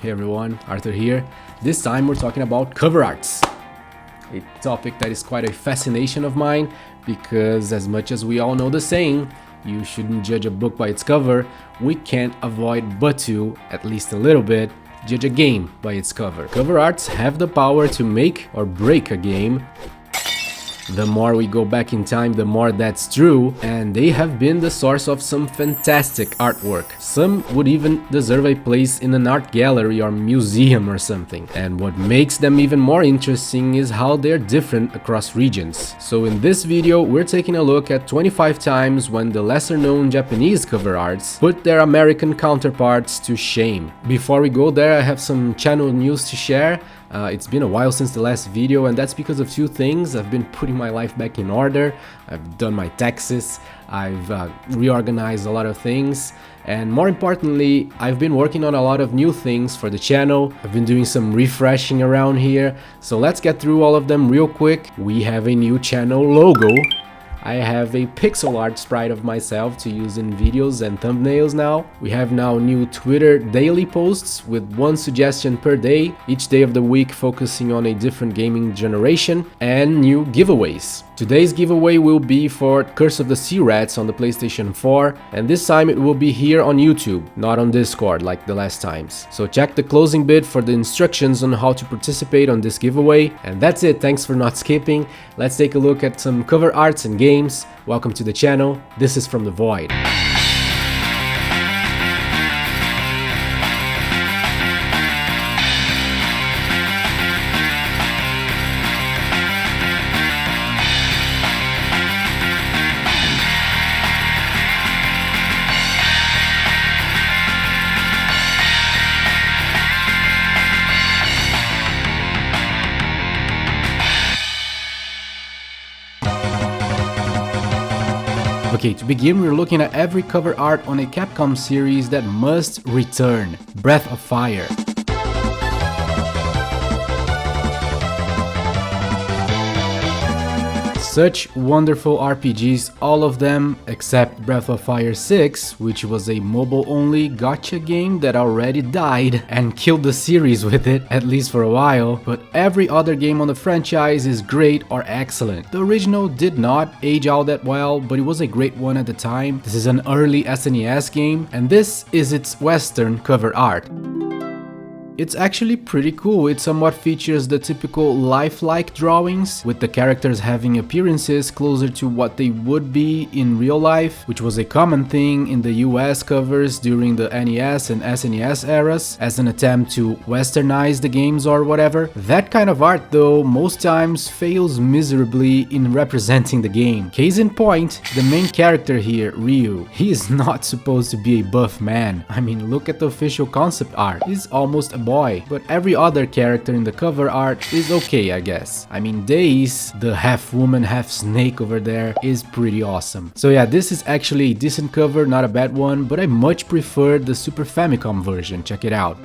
Hey everyone, Arthur here. This time we're talking about cover arts. A topic that is quite a fascination of mine because as much as we all know the saying, you shouldn't judge a book by its cover, we can't avoid but to, at least a little bit, judge a game by its cover. Cover arts have the power to make or break a game. The more we go back in time, the more that's true, and they have been the source of some fantastic artwork. Some would even deserve a place in an art gallery or museum or something. And what makes them even more interesting is how they're different across regions. So in this video, we're taking a look at 25 times when the lesser-known Japanese cover arts put their American counterparts to shame. Before we go there, I have some channel news to share. It's been a while since the last video, and that's because of two things. I've been putting my life back in order, I've done my taxes, I've reorganized a lot of things, and more importantly, I've been working on a lot of new things for the channel. I've been doing some refreshing around here, so let's get through all of them real quick. We have a new channel logo. I have a pixel art sprite of myself to use in videos and thumbnails now. We have now new Twitter daily posts with one suggestion per day, each day of the week focusing on a different gaming generation, and new giveaways. Today's giveaway will be for Curse of the Sea Rats on the PlayStation 4, and this time it will be here on YouTube, not on Discord like the last times. So check the closing bit for the instructions on how to participate on this giveaway. And that's it, thanks for not skipping. Let's take a look at some cover arts and games. Welcome to the channel, this is From the Void. Okay, to begin, we're looking at every cover art on a Capcom series that must return, Breath of Fire. Such wonderful RPGs, all of them except Breath of Fire 6, which was a mobile-only gacha game that already died and killed the series with it, at least for a while, but every other game on the franchise is great or excellent. The original did not age all that well, but it was a great one at the time. This is an early SNES game, and this is its Western cover art. It's actually pretty cool. It somewhat features the typical lifelike drawings, with the characters having appearances closer to what they would be in real life, which was a common thing in the US covers during the NES and SNES eras, as an attempt to westernize the games or whatever. That kind of art, though, most times fails miserably in representing the game. Case in point, the main character here, Ryu. He is not supposed to be a buff man. I mean, look at the official concept art. He's almost a boy, but every other character in the cover art is okay, I guess. I mean, Days, the half woman, half snake over there, is pretty awesome. So yeah, this is actually a decent cover, not a bad one, but I much prefer the Super Famicom version. Check it out.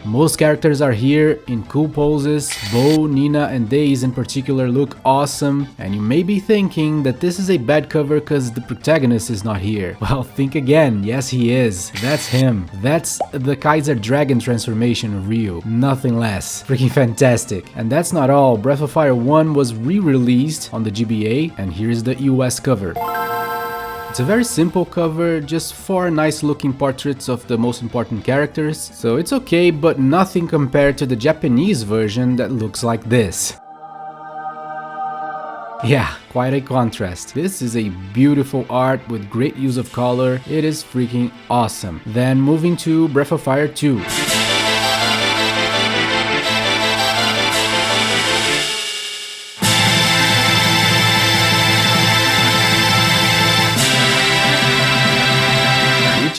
Most characters are here in cool poses. Bo, Nina, and Days in particular look awesome, and you may be thinking that this is a bad cover because the protagonist is not here. Well, think again. Yes, he is. That's him. That's the Kaiser Dragon transformation of Ryu. Nothing less. Freaking fantastic. And that's not all. Breath of Fire 1 was re-released on the GBA, and here's the US cover. It's a very simple cover, just 4 nice looking portraits of the most important characters, so it's okay, but nothing compared to the Japanese version that looks like this. Yeah, quite a contrast. This is a beautiful art with great use of color. It is freaking awesome. Then moving to Breath of Fire 2.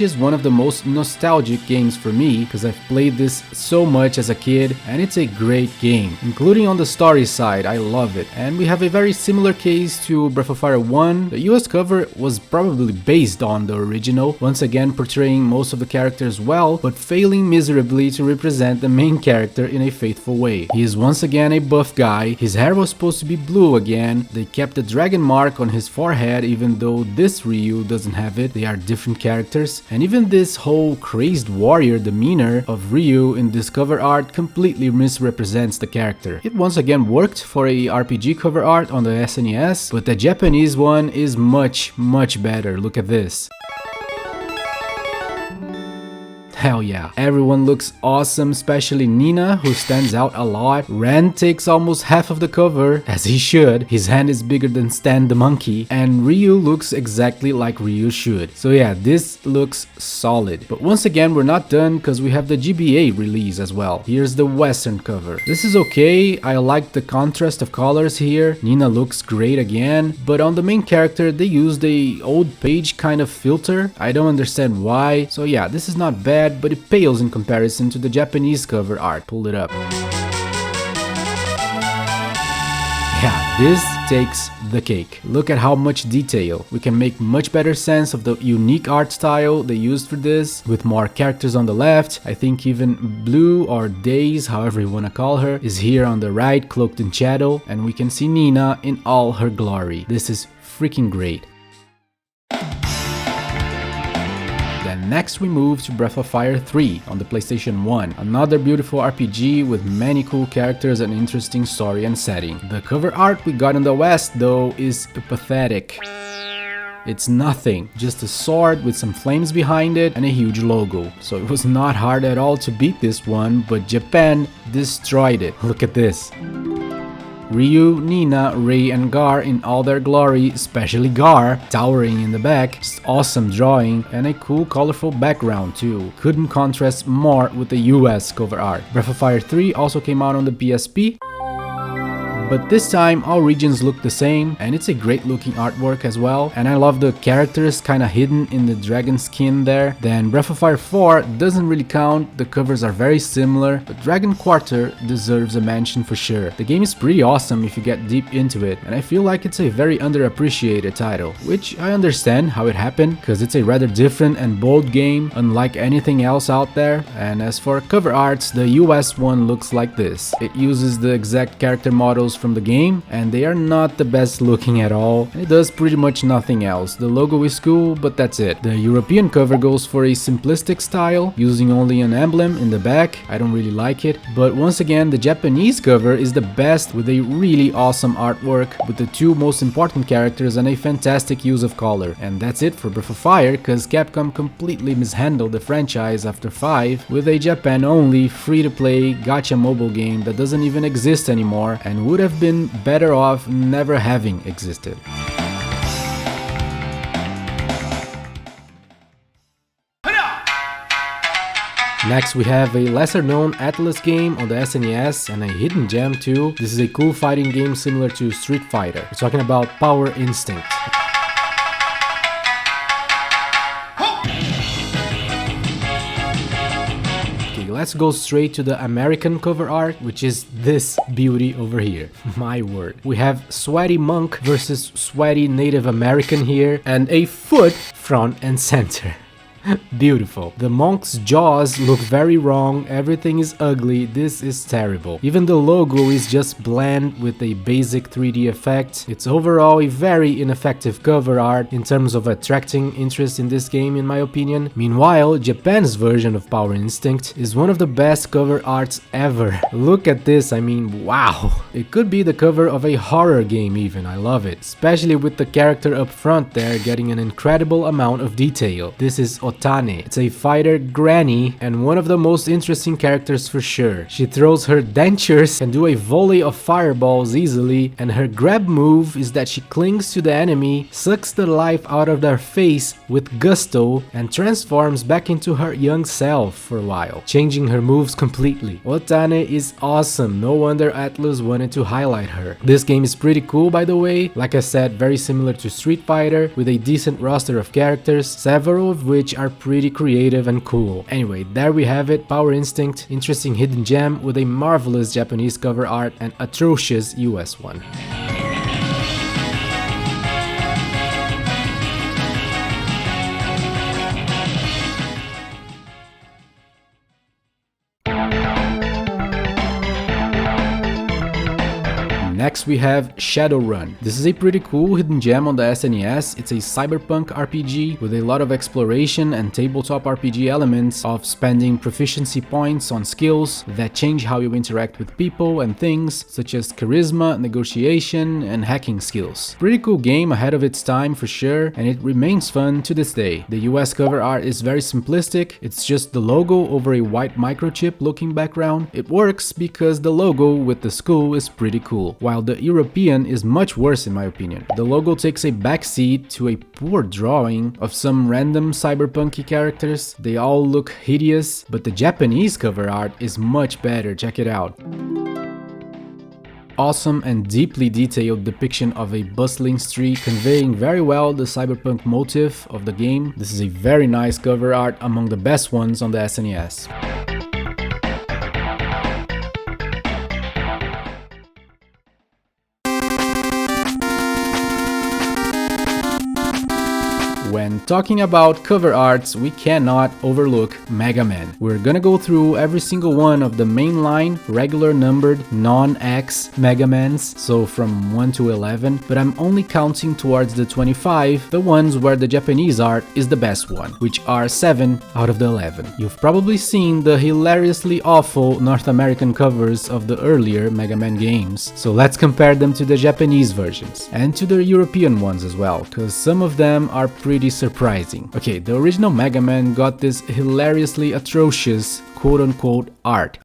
Is one of the most nostalgic games for me because I've played this so much as a kid, and it's a great game, including on the story side. I love it. And we have a very similar case to Breath of Fire 1. The US cover was probably based on the original, once again portraying most of the characters well, but failing miserably to represent the main character in a faithful way. He is once again a buff guy. His hair was supposed to be blue again. They kept the dragon mark on his forehead even though this Ryu doesn't have it. They are different characters. And even this whole crazed warrior demeanor of Ryu in this cover art completely misrepresents the character. It once again worked for a RPG cover art on the SNES, but the Japanese one is much better. Look at this. Hell yeah. Everyone looks awesome, especially Nina, who stands out a lot. Ren takes almost half of the cover, as he should. His hand is bigger than Stan the monkey, and Ryu looks exactly like Ryu should. So yeah, this looks solid. But once again, we're not done because we have the GBA release as well. Here's the Western cover. This is okay. I like the contrast of colors here. Nina looks great again, but on the main character, they used a old page kind of filter. I don't understand why. So yeah, this is not bad, but it pales in comparison to the Japanese cover art. Pull it up. Yeah, this takes the cake. Look at how much detail. We can make much better sense of the unique art style they used for this, with more characters on the left. I think even Blue, or Days, however you want to call her, is here on the right, cloaked in shadow, and we can see Nina in all her glory. This is freaking great. Then next we move to Breath of Fire 3 on the PlayStation 1, another beautiful RPG with many cool characters and interesting story and setting. The cover art we got in the West though is pathetic. It's nothing, just a sword with some flames behind it and a huge logo. So it was not hard at all to beat this one, but Japan destroyed it. Look at this. Ryu, Nina, Rei and Gar in all their glory, especially Gar, towering in the back. Just awesome drawing and a cool colorful background too. Couldn't contrast more with the US cover art. Breath of Fire 3 also came out on the PSP. But this time all regions look the same, and it's a great looking artwork as well, and I love the characters kinda hidden in the dragon skin there. Then Breath of Fire 4 doesn't really count, the covers are very similar, but Dragon Quarter deserves a mention for sure. The game is pretty awesome if you get deep into it, and I feel like it's a very underappreciated title, which I understand how it happened, cause it's a rather different and bold game, unlike anything else out there. And as for cover arts, the US one looks like this. It uses the exact character models from the game, and they are not the best looking at all, and it does pretty much nothing else. The logo is cool, but that's it. The European cover goes for a simplistic style, using only an emblem in the back. I don't really like it, but once again the Japanese cover is the best, with a really awesome artwork, with the two most important characters and a fantastic use of color. And that's it for Breath of Fire, cause Capcom completely mishandled the franchise after 5 with a Japan only free-to-play gacha mobile game that doesn't even exist anymore and would have been better off never having existed. Next we have a lesser known Atlas game on the SNES and a hidden gem too. This is a cool fighting game similar to Street Fighter. We're talking about Power Instinct. Let's go straight to the American cover art, which is this beauty over here. My word. We have sweaty monk versus sweaty Native American here, and a foot front and center. Beautiful. The monk's jaws look very wrong, everything is ugly, this is terrible. Even the logo is just bland with a basic 3D effect. It's overall a very ineffective cover art in terms of attracting interest in this game, in my opinion. Meanwhile, Japan's version of Power Instinct is one of the best cover arts ever. Look at this, I mean, wow. It could be the cover of a horror game even, I love it. Especially with the character up front there getting an incredible amount of detail. This is Otane. It's a fighter granny and one of the most interesting characters for sure. She throws her dentures and do a volley of fireballs easily, and her grab move is that she clings to the enemy, sucks the life out of their face with gusto, and transforms back into her young self for a while, changing her moves completely. Otane is awesome, no wonder Atlus wanted to highlight her. This game is pretty cool by the way, like I said, very similar to Street Fighter, with a decent roster of characters, several of which are pretty creative and cool. Anyway, there we have it, Power Instinct, interesting hidden gem with a marvelous Japanese cover art and atrocious US one. Next we have Shadowrun. This is a pretty cool hidden gem on the SNES. It's a cyberpunk RPG with a lot of exploration and tabletop RPG elements of spending proficiency points on skills that change how you interact with people and things, such as charisma, negotiation, and hacking skills. Pretty cool game, ahead of its time for sure, and it remains fun to this day. The US cover art is very simplistic. It's just the logo over a white microchip looking background. It works because the logo with the skull is pretty cool, while the European is much worse in my opinion. The logo takes a backseat to a poor drawing of some random cyberpunky characters. They all look hideous, but the Japanese cover art is much better, check it out. Awesome and deeply detailed depiction of a bustling street, conveying very well the cyberpunk motif of the game. This is a very nice cover art, among the best ones on the SNES. When talking about cover arts, we cannot overlook Mega Man. We're gonna go through every single one of the mainline, regular numbered, non-X Mega Mans, so from 1 to 11, but I'm only counting towards the 25, the ones where the Japanese art is the best one, which are 7 out of the 11. You've probably seen the hilariously awful North American covers of the earlier Mega Man games, so let's compare them to the Japanese versions, and to the European ones as well, cause some of them are pretty surprising. Okay, the original Mega Man got this hilariously atrocious quote-unquote art.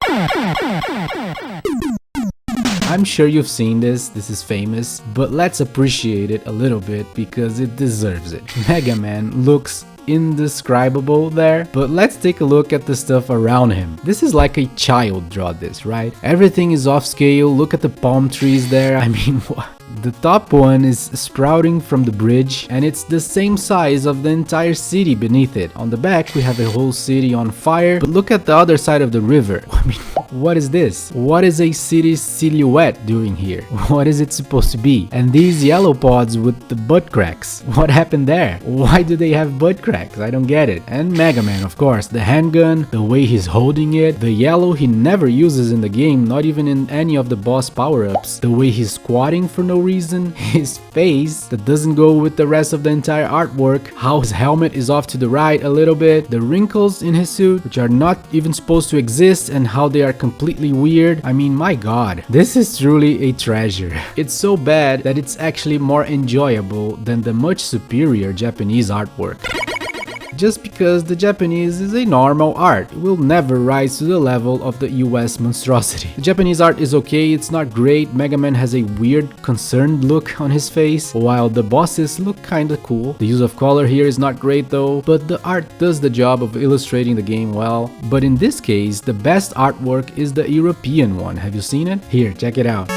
I'm sure you've seen this is famous, but let's appreciate it a little bit because it deserves it. Mega Man looks indescribable there, but let's take a look at the stuff around him. This is like a child draw this, right? Everything is off scale. Look at the palm trees there. I mean, what? The top one is sprouting from the bridge, and it's the same size of the entire city beneath it. On the back we have a whole city on fire, but look at the other side of the river. I mean, what is this? What is a city silhouette doing here? What is it supposed to be? And these yellow pods with the butt cracks, what happened there? Why do they have butt cracks? I don't get it. And Mega Man, of course, the handgun, the way he's holding it, the yellow he never uses in the game, not even in any of the boss power-ups, the way he's squatting for no reason, his face that doesn't go with the rest of the entire artwork, how his helmet is off to the right a little bit, the wrinkles in his suit which are not even supposed to exist and how they are completely weird. I mean, my god, this is truly a treasure. It's so bad that it's actually more enjoyable than the much superior Japanese artwork. Just because the Japanese is a normal art, it will never rise to the level of the US monstrosity. The Japanese art is okay, it's not great. Mega Man has a weird, concerned look on his face, while the bosses look kinda cool. The use of color here is not great though, but the art does the job of illustrating the game well. But in this case, the best artwork is the European one. Have you seen it? Here, check it out.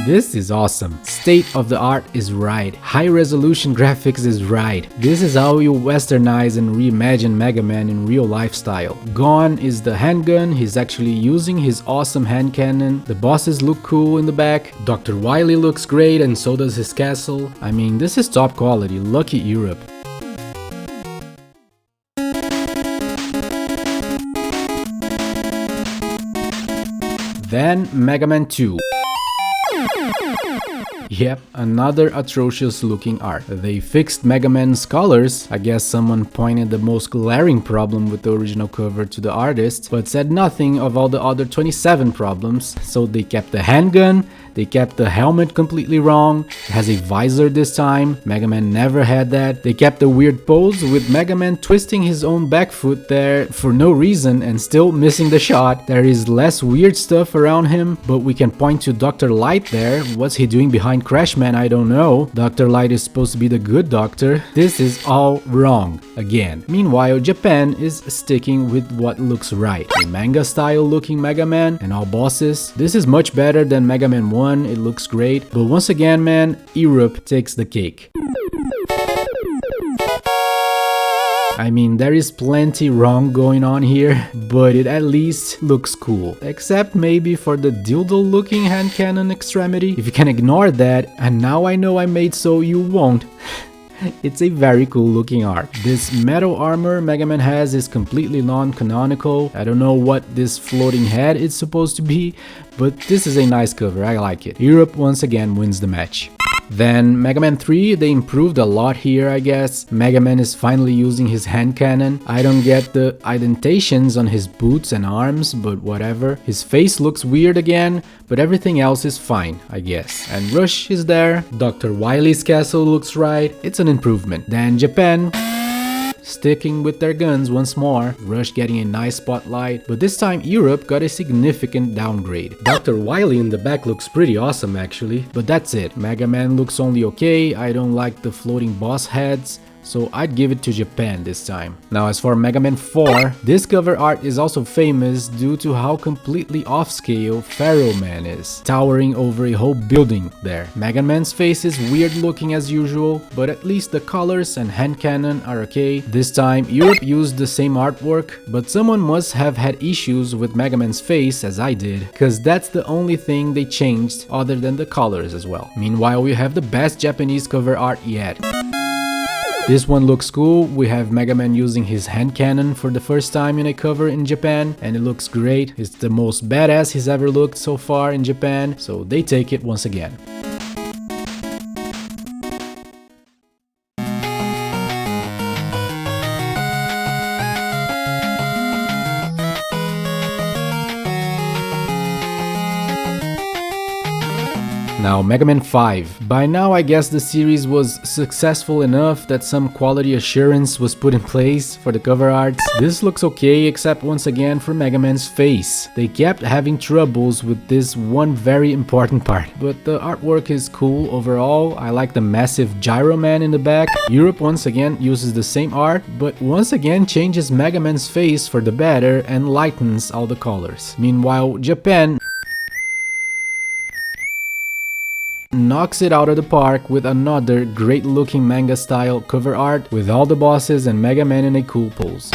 This is awesome. State of the art is right. High resolution graphics is right. This is how you westernize and reimagine Mega Man in real life style. Gone is the handgun, he's actually using his awesome hand cannon. The bosses look cool in the back. Dr. Wily looks great and so does his castle. I mean, this is top quality, lucky Europe. Then Mega Man 2. Yep, another atrocious looking art. They fixed Mega Man's colors. I guess someone pointed the most glaring problem with the original cover to the artist, but said nothing of all the other 27 problems. So they kept the handgun, they kept the helmet completely wrong, it has a visor this time, Mega Man never had that. They kept the weird pose with Mega Man twisting his own back foot there for no reason and still missing the shot. There is less weird stuff around him, but we can point to Dr. Light there. What's he doing behind Crash Man? I don't know. Dr. Light is supposed to be the good doctor. This is all wrong again. Meanwhile, Japan is sticking with what looks right. A manga style looking Mega Man and all bosses. This is much better than Mega Man 1. It looks great, but once again, man, Europe takes the cake. I mean, there is plenty wrong going on here, but it at least looks cool. Except maybe for the dildo looking hand cannon extremity. If you can ignore that, and now I know I made so you won't. It's a very cool looking art. This metal armor Mega Man has is completely non-canonical. I don't know what this floating head is supposed to be, but this is a nice cover, I like it. Europe once again wins the match. Then Mega Man 3, they improved a lot here, I guess. Mega Man is finally using his hand cannon. I don't get the indentations on his boots and arms, but whatever. His face looks weird again, but everything else is fine, I guess. And Rush is there. Dr. Wily's castle looks right. It's an improvement. Then Japan, sticking with their guns once more, Rush getting a nice spotlight, but this time Europe got a significant downgrade. Dr. Wily in the back looks pretty awesome actually, but that's it. Mega Man looks only okay. I don't like the floating boss heads, so I'd give it to Japan this time. Now as for Mega Man 4, this cover art is also famous due to how completely off-scale Pharaoh Man is, towering over a whole building there. Mega Man's face is weird looking as usual, but at least the colors and hand cannon are okay. This time Europe used the same artwork, but someone must have had issues with Mega Man's face as I did, cause that's the only thing they changed other than the colors as well. Meanwhile, we have the best Japanese cover art yet. This one looks cool. We have Mega Man using his hand cannon for the first time in a cover in Japan, and it looks great. It's the most badass he's ever looked so far in Japan, so they take it once again. Now Mega Man 5. By now I guess the series was successful enough that some quality assurance was put in place for the cover arts. This looks okay except once again for Mega Man's face. They kept having troubles with this one very important part, but the artwork is cool overall. I like the massive Gyro Man in the back. Europe once again uses the same art, but once again changes Mega Man's face for the better and lightens all the colors. Meanwhile, Japan knocks it out of the park with another great looking manga style cover art with all the bosses and Mega Man in a cool pose.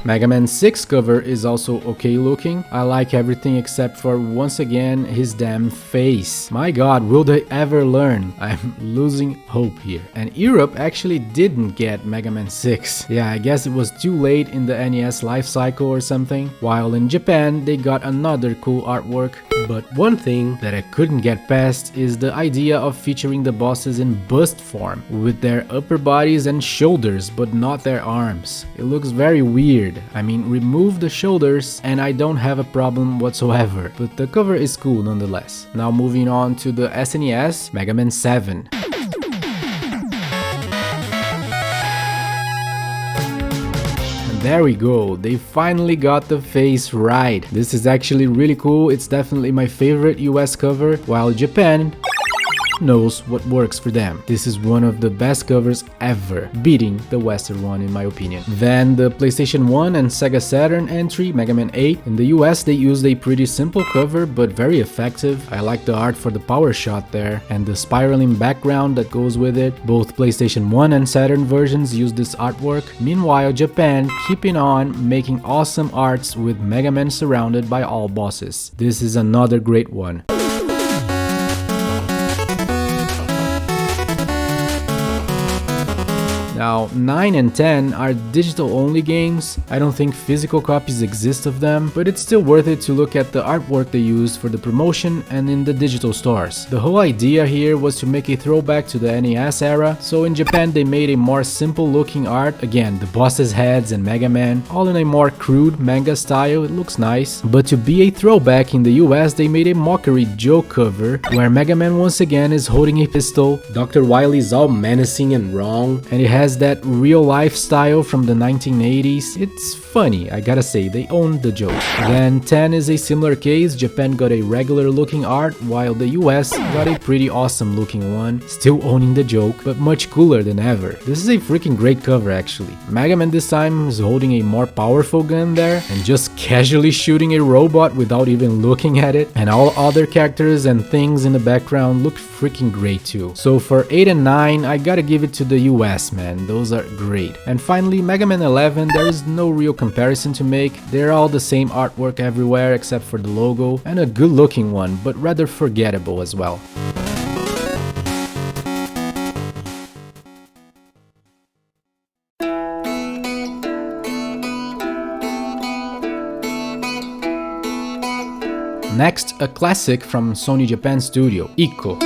Mega Man 6 cover is also okay looking. I like everything except for once again his damn face. My god, will they ever learn? I'm losing hope here. And Europe actually didn't get Mega Man 6. Yeah, I guess it was too late in the NES life cycle or something. While in Japan they got another cool artwork. But one thing that I couldn't get past is the idea of featuring the bosses in bust form, with their upper bodies and shoulders but not their arms. It looks very weird. I mean, remove the shoulders and I don't have a problem whatsoever, but the cover is cool nonetheless. Now moving on to the SNES, Mega Man 7. There we go, they finally got the face right. This is actually really cool. It's definitely my favorite US cover, while Japan knows what works for them. This is one of the best covers ever, beating the Western one in my opinion. Then the PlayStation 1 and Sega Saturn entry, Mega Man 8. In the US they used a pretty simple cover but very effective. I like the art for the power shot there and the spiraling background that goes with it. Both PlayStation 1 and Saturn versions use this artwork. Meanwhile, Japan keeping on making awesome arts with Mega Man surrounded by all bosses. This is another great one. Now, 9 and 10 are digital-only games. I don't think physical copies exist of them, but it's still worth it to look at the artwork they used for the promotion and in the digital stores. The whole idea here was to make a throwback to the NES era, so in Japan they made a more simple-looking art. Again, the bosses' heads and Mega Man, all in a more crude manga style. It looks nice. But to be a throwback in the US, they made a mockery joke cover, where Mega Man once again is holding a pistol. Dr. Wily's all menacing and wrong, and it has that real life style from the 1980s. It's funny, I gotta say, they owned the joke. Then 10 is a similar case. Japan got a regular looking art, while the US got a pretty awesome looking one, still owning the joke, but much cooler than ever. This is a freaking great cover actually. Mega Man this time is holding a more powerful gun there and just casually shooting a robot without even looking at it, and all other characters and things in the background look freaking great too. So for 8 and 9, I gotta give it to the US, man. Those are great. And finally, Mega Man 11, there is no real comparison to make. They're all the same artwork everywhere except for the logo, and a good looking one, but rather forgettable as well. Next, a classic from Sony Japan Studio, Ikko.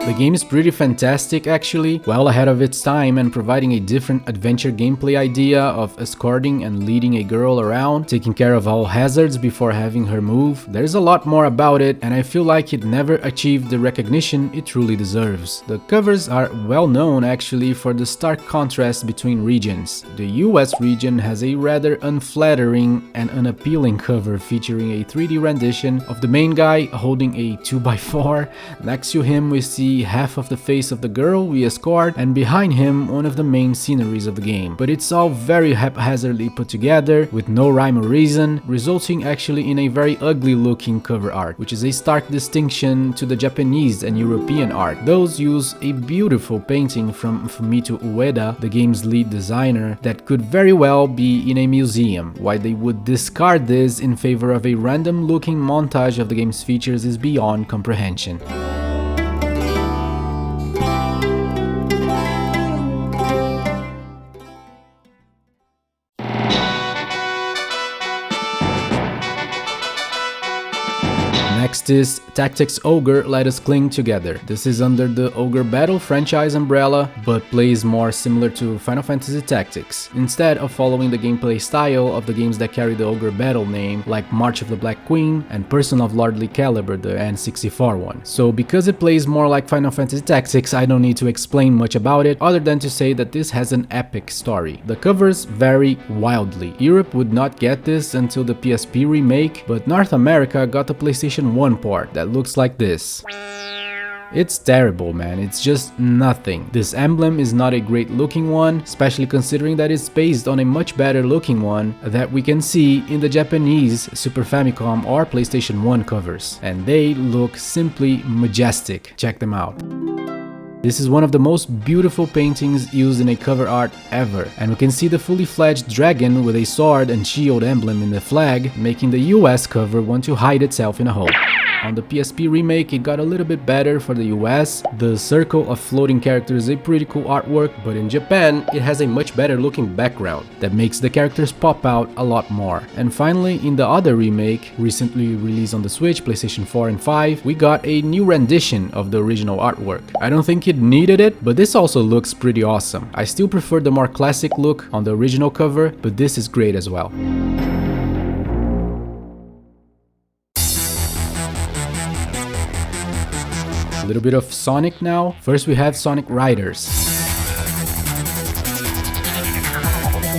The game is pretty fantastic actually, well ahead of its time and providing a different adventure gameplay idea of escorting and leading a girl around, taking care of all hazards before having her move. There's a lot more about it and I feel like it never achieved the recognition it truly deserves. The covers are well known actually for the stark contrast between regions. The US region has a rather unflattering and unappealing cover featuring a 3D rendition of the main guy holding a 2x4. Next to him we see half of the face of the girl we escort and behind him one of the main sceneries of the game. But it's all very haphazardly put together with no rhyme or reason, resulting actually in a very ugly looking cover art, which is a stark distinction to the Japanese and European art. Those use a beautiful painting from Fumito Ueda, the game's lead designer, that could very well be in a museum. Why they would discard this in favor of a random looking montage of the game's features is beyond comprehension. Next is Tactics Ogre Let Us Cling Together. This is under the Ogre Battle franchise umbrella, but plays more similar to Final Fantasy Tactics, instead of following the gameplay style of the games that carry the Ogre Battle name, like March of the Black Queen and Person of Lordly Caliber, the N64 one. So because it plays more like Final Fantasy Tactics, I don't need to explain much about it, other than to say that this has an epic story. The covers vary wildly. Europe would not get this until the PSP remake, but North America got the PlayStation 1 port that looks like this. It's terrible, man, it's just nothing. This emblem is not a great looking one, especially considering that it's based on a much better looking one that we can see in the Japanese Super Famicom or PlayStation 1 covers. And they look simply majestic. Check them out. This is one of the most beautiful paintings used in a cover art ever, and we can see the fully fledged dragon with a sword and shield emblem in the flag, making the US cover want to hide itself in a hole. On the PSP remake, it got a little bit better for the US. The circle of floating characters is a pretty cool artwork, but in Japan, it has a much better looking background that makes the characters pop out a lot more. And finally, in the other remake, recently released on the Switch, PlayStation 4 and 5, we got a new rendition of the original artwork. I don't think it needed it, but this also looks pretty awesome. I still prefer the more classic look on the original cover, but this is great as well. A little bit of Sonic now. First we have Sonic Riders.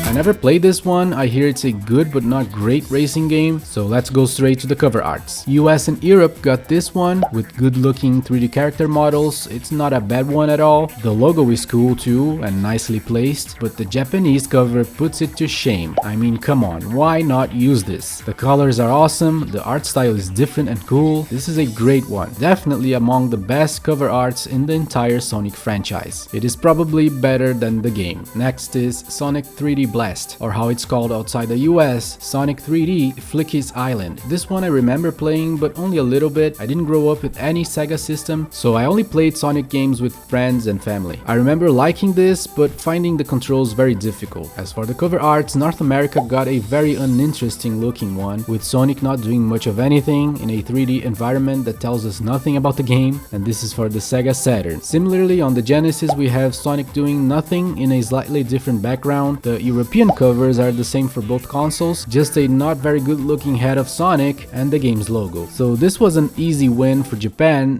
I never played this one, I hear it's a good but not great racing game, so let's go straight to the cover arts. US and Europe got this one with good looking 3D character models. It's not a bad one at all. The logo is cool too and nicely placed, but the Japanese cover puts it to shame. I mean, come on, why not use this? The colors are awesome, the art style is different and cool. This is a great one, definitely among the best cover arts in the entire Sonic franchise. It is probably better than the game. Next is Sonic 3D Blast, or how it's called outside the US, Sonic 3D Flicky's Island. This one I remember playing, but only a little bit. I didn't grow up with any Sega system, so I only played Sonic games with friends and family. I remember liking this, but finding the controls very difficult. As for the cover arts, North America got a very uninteresting looking one, with Sonic not doing much of anything in a 3D environment that tells us nothing about the game, and this is for the Sega Saturn. Similarly, on the Genesis we have Sonic doing nothing in a slightly different background. The European covers are the same for both consoles, just a not very good looking head of Sonic and the game's logo. So this was an easy win for Japan,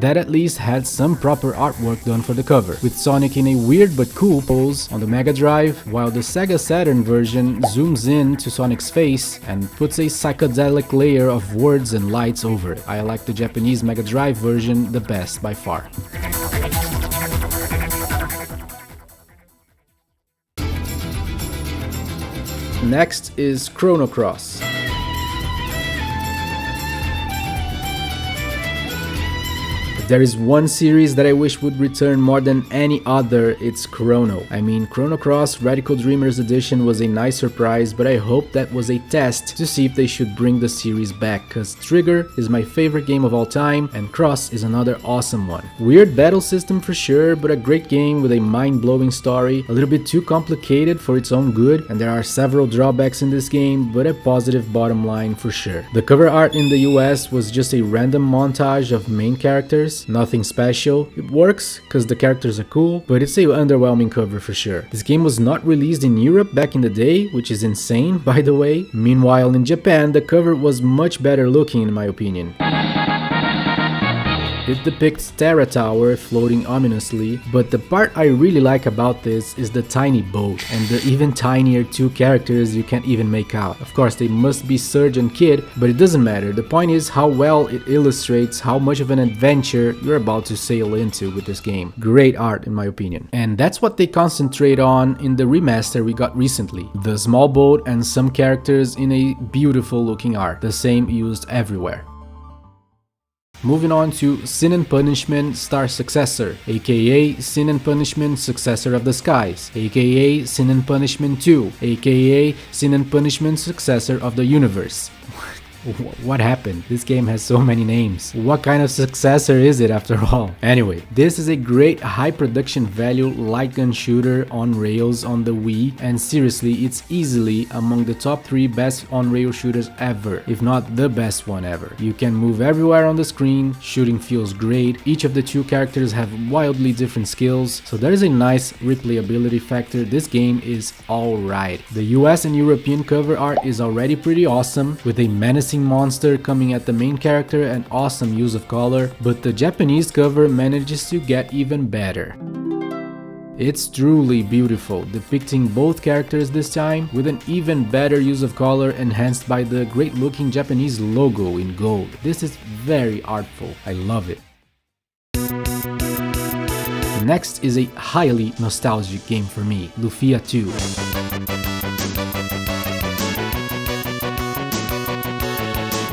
that at least had some proper artwork done for the cover, with Sonic in a weird but cool pose on the Mega Drive, while the Sega Saturn version zooms in to Sonic's face and puts a psychedelic layer of words and lights over it. I like the Japanese Mega Drive version the best by far. Next is Chrono Cross. The If there is one series that I wish would return more than any other, it's Chrono. I mean, Chrono Cross Radical Dreamers Edition was a nice surprise, but I hope that was a test to see if they should bring the series back, cause Trigger is my favorite game of all time, and Cross is another awesome one. Weird battle system for sure, but a great game with a mind-blowing story, a little bit too complicated for its own good, and there are several drawbacks in this game, but a positive bottom line for sure. The cover art in the US was just a random montage of main characters, nothing special. It works cause the characters are cool, but it's a underwhelming cover for sure. This game was not released in Europe back in the day, which is insane by the way. Meanwhile in Japan the cover was much better looking in my opinion. It depicts Terra Tower floating ominously, but the part I really like about this is the tiny boat and the even tinier two characters you can't even make out. Of course they must be Surge and Kid, but it doesn't matter. The point is how well it illustrates how much of an adventure you're about to sail into with this game. Great art in my opinion. And that's what they concentrate on in the remaster we got recently. The small boat and some characters in a beautiful looking art, the same used everywhere. Moving on to Sin and Punishment Star Successor, aka Sin and Punishment Successor of the Skies, aka Sin and Punishment 2, aka Sin and Punishment Successor of the Universe. What happened? This game has so many names. What kind of successor is it after all? Anyway, this is a great high production value light gun shooter on rails on the Wii, and seriously it's easily among the top 3 best on rail shooters ever, if not the best one ever. You can move everywhere on the screen, shooting feels great, each of the two characters have wildly different skills, so there is a nice replayability factor. This game is alright. The US and European cover art is already pretty awesome, with a menacing monster coming at the main character and awesome use of color, but the Japanese cover manages to get even better. It's truly beautiful, depicting both characters this time with an even better use of color enhanced by the great looking Japanese logo in gold. This is very artful, I love it. Next is a highly nostalgic game for me, Lufia 2.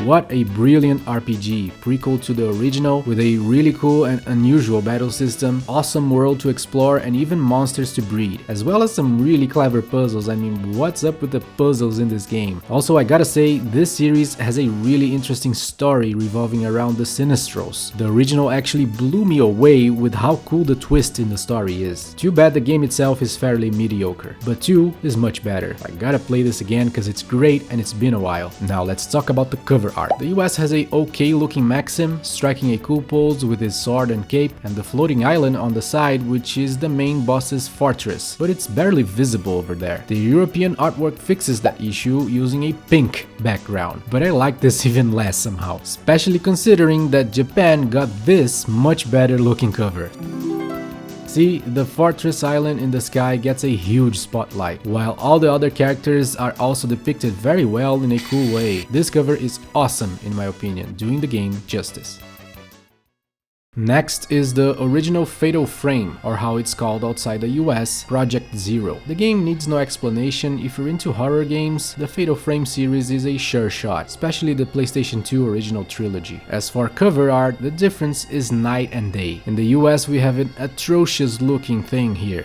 What a brilliant RPG, prequel to the original, with a really cool and unusual battle system, awesome world to explore, and even monsters to breed, as well as some really clever puzzles. I mean, what's up with the puzzles in this game? Also, I gotta say, this series has a really interesting story revolving around the Sinistrals. The original actually blew me away with how cool the twist in the story is. Too bad the game itself is fairly mediocre, but 2 is much better. I gotta play this again because it's great and it's been a while. Now let's talk about the cover art. The US has a okay looking Maxim, striking a cool pose with his sword and cape, and the floating island on the side, which is the main boss's fortress, but it's barely visible over there. The European artwork fixes that issue using a pink background, but I like this even less somehow, especially considering that Japan got this much better looking cover. See, the fortress island in the sky gets a huge spotlight, while all the other characters are also depicted very well in a cool way. This cover is awesome in my opinion, doing the game justice. Next is the original Fatal Frame, or how it's called outside the US, Project Zero. The game needs no explanation. If you're into horror games, the Fatal Frame series is a sure shot, especially the PlayStation 2 original trilogy. As for cover art, the difference is night and day. In the US we have an atrocious looking thing here.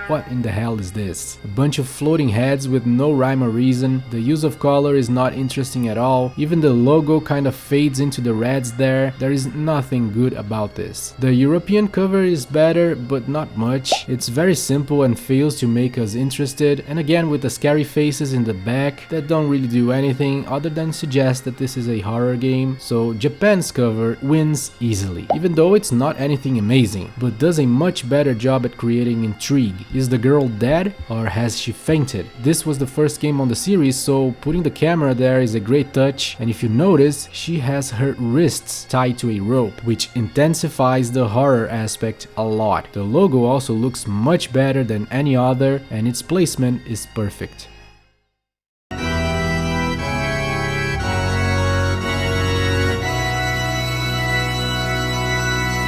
What in the hell is this? A bunch of floating heads with no rhyme or reason. The use of color is not interesting at all. Even the logo kind of fades into the reds there. There is nothing good about this. The European cover is better, but not much. It's very simple and fails to make us interested, and again with the scary faces in the back that don't really do anything other than suggest that this is a horror game. So Japan's cover wins easily, even though it's not anything amazing, but does a much better job at creating intrigue. Is the girl dead or has she fainted? This was the first game on the series, so putting the camera there is a great touch, and if you notice, she has her wrists tied to a rope, which intensifies the horror aspect a lot. The logo also looks much better than any other, and its placement is perfect.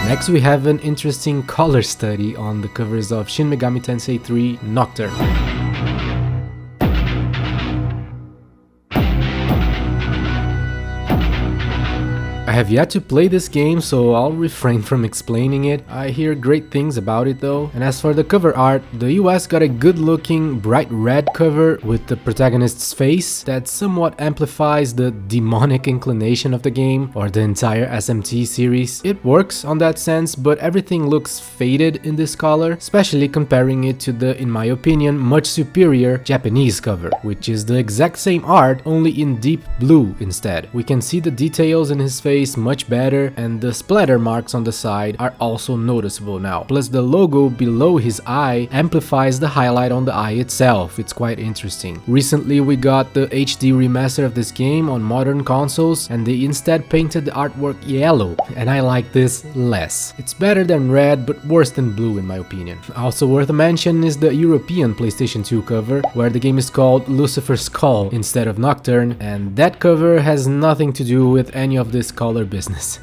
Next we have an interesting color study on the covers of Shin Megami Tensei 3 Nocturne. I have yet to play this game, so I'll refrain from explaining it. I hear great things about it though. And as for the cover art, the US got a good looking bright red cover with the protagonist's face that somewhat amplifies the demonic inclination of the game or the entire SMT series. It works on that sense, but everything looks faded in this color, especially comparing it to the, in my opinion, much superior Japanese cover, which is the exact same art, only in deep blue instead. We can see the details in his face much better, and the splatter marks on the side are also noticeable now. Plus the logo below his eye amplifies the highlight on the eye itself. It's quite interesting. Recently we got the HD remaster of this game on modern consoles, and they instead painted the artwork yellow, and I like this less. It's better than red, but worse than blue in my opinion. Also worth a mention is the European PlayStation 2 cover, where the game is called Lucifer's Call instead of Nocturne, and that cover has nothing to do with any of this color business.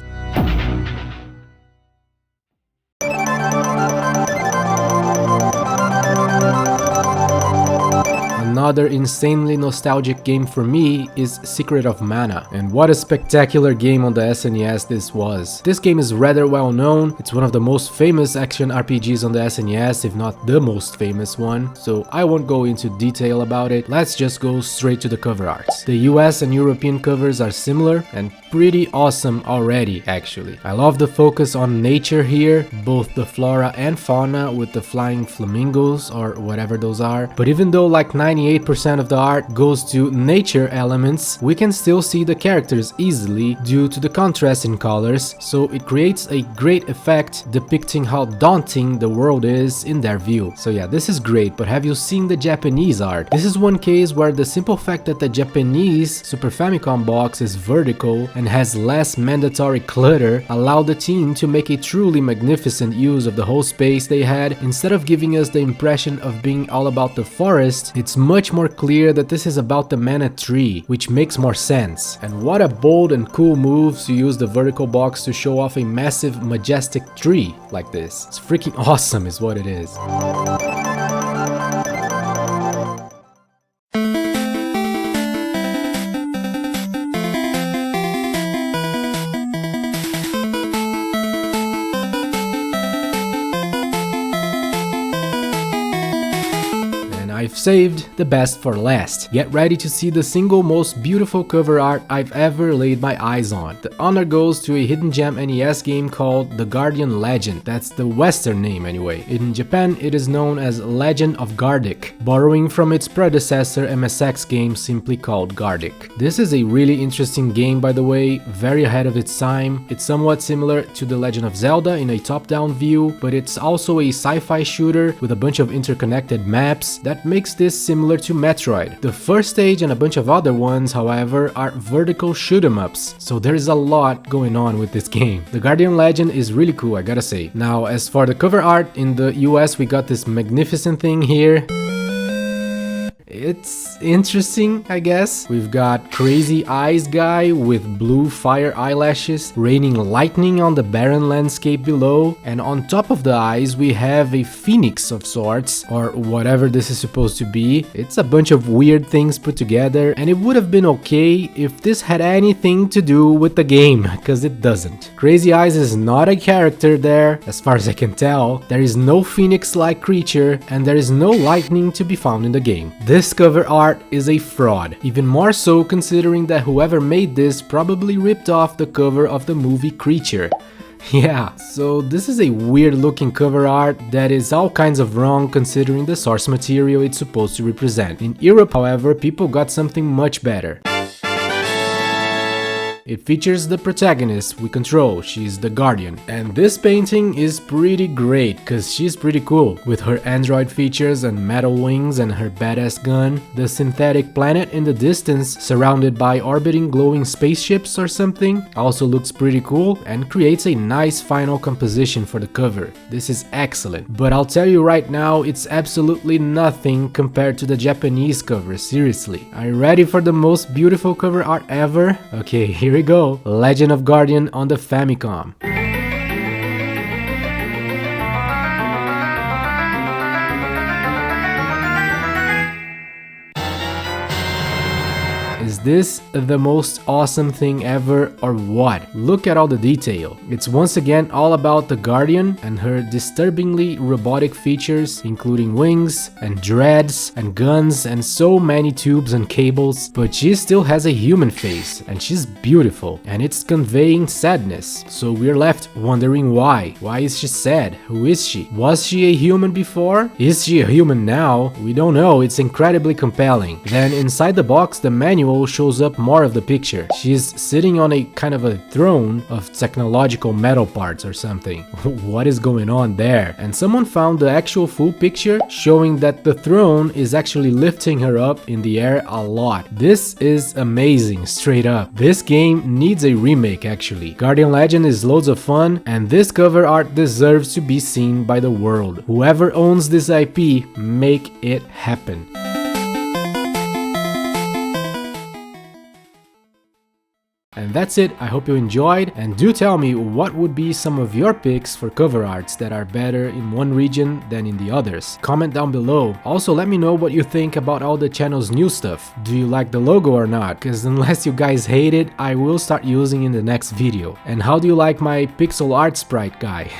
Another insanely nostalgic game for me is Secret of Mana, and what a spectacular game on the SNES this was. This game is rather well known. It's one of the most famous action RPGs on the SNES, if not the most famous one, so I won't go into detail about it. Let's just go straight to the cover arts. The US and European covers are similar and pretty awesome already, actually. I love the focus on nature here, both the flora and fauna with the flying flamingos or whatever those are. But even though like 98% of the art goes to nature elements, we can still see the characters easily due to the contrast in colors, so it creates a great effect depicting how daunting the world is in their view. So yeah, this is great, but have you seen the Japanese art? This is one case where the simple fact that the Japanese Super Famicom box is vertical and has less mandatory clutter allowed the team to make a truly magnificent use of the whole space they had. Instead of giving us the impression of being all about the forest, it's much more clear that this is about the mana tree, which makes more sense. And what a bold and cool move to use the vertical box to show off a massive, majestic tree like this. It's freaking awesome is what it is. I've saved the best for last. Get ready to see the single most beautiful cover art I've ever laid my eyes on. The honor goes to a hidden gem NES game called The Guardian Legend. That's the Western name anyway. In Japan it is known as Legend of Gardic, borrowing from its predecessor MSX game simply called Gardic. This is a really interesting game, by the way, very ahead of its time. It's somewhat similar to The Legend of Zelda in a top-down view, but it's also a sci-fi shooter with a bunch of interconnected maps that makes this similar to Metroid. The first stage and a bunch of other ones, however, are vertical shoot 'em ups, so there is a lot going on with this game. The Guardian Legend is really cool, I gotta say. Now, as for the cover art, in the US we got this magnificent thing here. It's interesting, I guess. We've got Crazy Eyes guy with blue fire eyelashes, raining lightning on the barren landscape below, and on top of the eyes we have a phoenix of sorts, or whatever this is supposed to be. It's a bunch of weird things put together, and it would have been okay if this had anything to do with the game, because it doesn't. Crazy Eyes is not a character there, as far as I can tell. There is no phoenix-like creature, and there is no lightning to be found in the game. This cover art is a fraud, even more so considering that whoever made this probably ripped off the cover of the movie Creature. Yeah, so this is a weird looking cover art that is all kinds of wrong considering the source material it's supposed to represent. In Europe, however, people got something much better. It features the protagonist we control, she's the Guardian. And this painting is pretty great, cause she's pretty cool. With her android features and metal wings and her badass gun, the synthetic planet in the distance surrounded by orbiting glowing spaceships or something also looks pretty cool and creates a nice final composition for the cover. This is excellent, but I'll tell you right now, it's absolutely nothing compared to the Japanese cover, seriously. Are you ready for the most beautiful cover art ever? Okay, here we go. Legend of Guardian on the Famicom. Is this the most awesome thing ever or what? Look at all the detail. It's once again all about the Guardian and her disturbingly robotic features, including wings and dreads and guns and so many tubes and cables, but she still has a human face and she's beautiful and it's conveying sadness. So we're left wondering why. Why is she sad? Who is she? Was she a human before? Is she a human now? We don't know. It's incredibly compelling. Then inside the box, the manual shows up more of the picture. She's sitting on a kind of a throne of technological metal parts or something. What is going on there? And someone found the actual full picture showing that the throne is actually lifting her up in the air a lot. This is amazing, straight up. This game needs a remake actually. Guardian Legend is loads of fun and this cover art deserves to be seen by the world. Whoever owns this IP, make it happen. And that's it. I hope you enjoyed, and do tell me what would be some of your picks for cover arts that are better in one region than in the others. Comment down below. Also let me know what you think about all the channel's new stuff. Do you like the logo or not? Because unless you guys hate it, I will start using in the next video. And how do you like my pixel art sprite guy?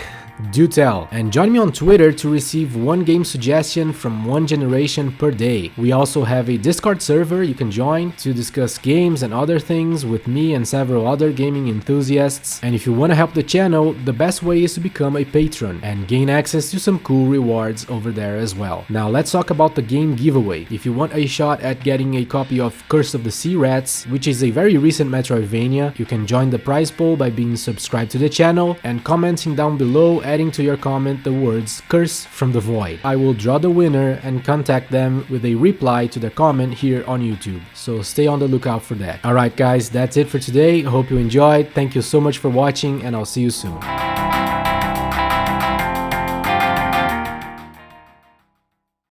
Do tell, and join me on Twitter to receive one game suggestion from one generation per day. We also have a Discord server you can join to discuss games and other things with me and several other gaming enthusiasts. And if you want to help the channel, the best way is to become a patron and gain access to some cool rewards over there as well. Now let's talk about the game giveaway. If you want a shot at getting a copy of Curse of the Sea Rats, which is a very recent Metroidvania, you can join the prize poll by being subscribed to the channel and commenting down below, adding to your comment the words "Curse from the Void." I will draw the winner and contact them with a reply to the comment here on YouTube, so stay on the lookout for that. Alright guys, that's it for today. Hope you enjoyed. Thank you so much for watching and I'll see you soon.